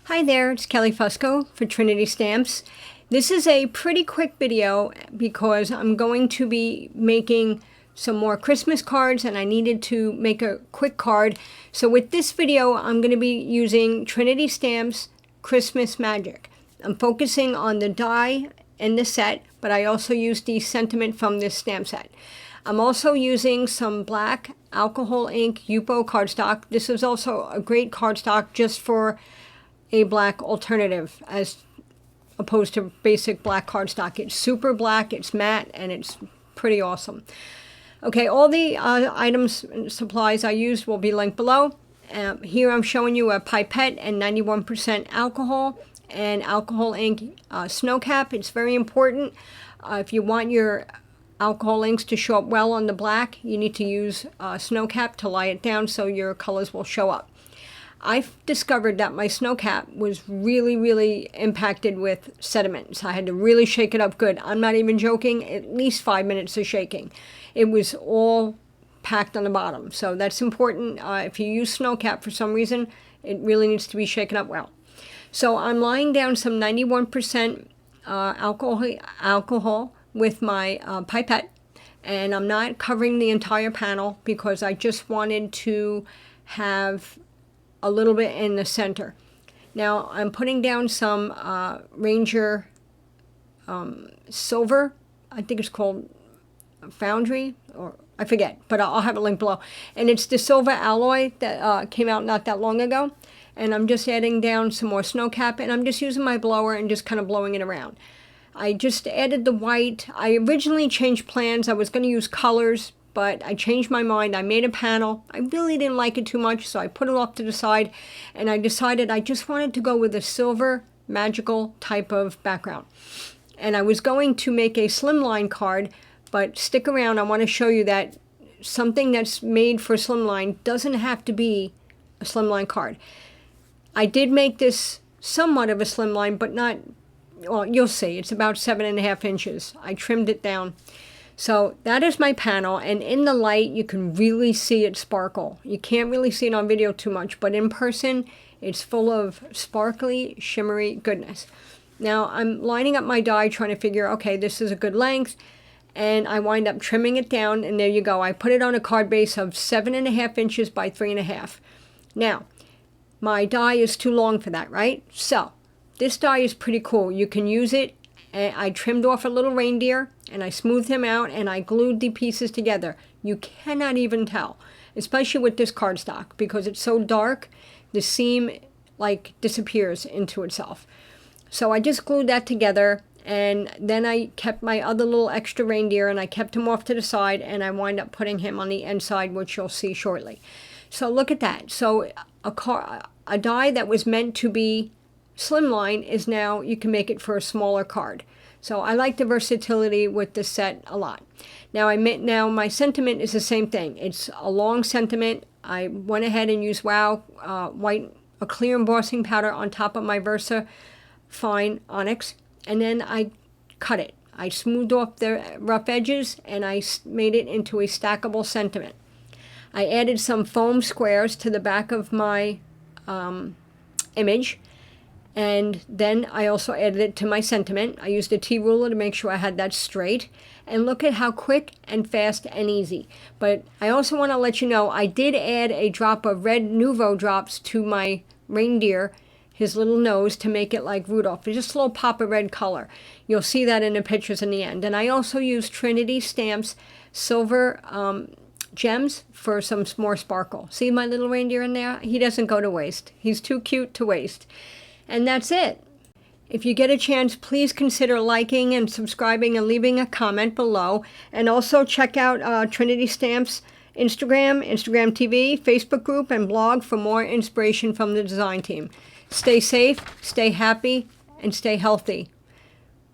Hi there, it's Kelly Fusco for Trinity Stamps. This is a pretty quick video because I'm going to be making some more Christmas cards and I needed to make a quick card. So with this video, I'm going to be using Trinity Stamps Christmas Magic. I'm focusing on the die and the set, but I also use the sentiment from this stamp set. I'm also using some black alcohol ink Yupo cardstock. This is also a great cardstock just for a black alternative as opposed to basic black cardstock. It's super black, it's matte, and it's pretty awesome. Okay, all the items and supplies I used will be linked below. Here I'm showing you a pipette and 91% alcohol and alcohol ink snow cap. It's very important. If you want your alcohol inks to show up well on the black, you need to use snow cap to lie it down so your colors will show up. I've discovered that my snow cap was really impacted with sediment. So I had to really shake it up good. I'm not even joking, at least 5 minutes of shaking. It was all packed on the bottom. So that's important. If you use snow cap for some reason, it really needs to be shaken up well. So I'm laying down some 91% alcohol with my pipette. And I'm not covering the entire panel because I just wanted to have a little bit in the center. Now I'm putting down some Ranger silver. I think it's called Foundry, or I forget, but I'll have a link below. And it's the silver alloy that came out not that long ago. And I'm just adding down some more snow cap, and I'm just using my blower and just kind of blowing it around. I just added the white. I originally changed plans. I was going to use colors, but I changed my mind. I made a panel. I really didn't like it too much, so I put it off to the side, and I decided I just wanted to go with a silver magical type of background. And I was going to make a slimline card, but stick around. I want to show you that something that's made for slimline doesn't have to be a slimline card. I did make this somewhat of a slimline, but not, well, you'll see. It's about 7.5 inches. I trimmed it down. So that is my panel, and in the light you can really see it sparkle. You can't really see it on video too much, but in person it's full of sparkly, shimmery goodness. Now I'm lining up my die trying to figure, okay, this is a good length, and I wind up trimming it down, and there you go. I put it on a card base of 7.5 inches by 3.5. Now, my die is too long for that, right? So this die is pretty cool. You can use it. I trimmed off a little reindeer and I smoothed him out and I glued the pieces together. You cannot even tell, especially with this cardstock, because it's so dark, the seam like disappears into itself. So I just glued that together, and then I kept my other little extra reindeer and I kept him off to the side, and I wind up putting him on the inside, which you'll see shortly. So look at that. So a die that was meant to be slimline is now, you can make it for a smaller card. So I like the versatility with this set a lot. Now my sentiment is the same thing. It's a long sentiment. I went ahead and used a clear embossing powder on top of my Versafine Onyx, and then I cut it. I smoothed off the rough edges and I made it into a stackable sentiment. I added some foam squares to the back of my image. And then I also added it to my sentiment. I used a T-ruler to make sure I had that straight. And look at how quick and fast and easy. But I also want to let you know, I did add a drop of red Nuvo drops to my reindeer, his little nose, to make it like Rudolph. Just a little pop of red color. You'll see that in the pictures in the end. And I also used Trinity Stamps silver gems for some more sparkle. See my little reindeer in there? He doesn't go to waste. He's too cute to waste. And that's it. If you get a chance, please consider liking and subscribing and leaving a comment below. And also check out Trinity Stamps Instagram TV, Facebook group, and blog for more inspiration from the design team. Stay safe, stay happy, and stay healthy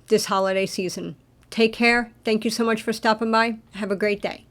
this holiday season. Take care. Thank you so much for stopping by. Have a great day.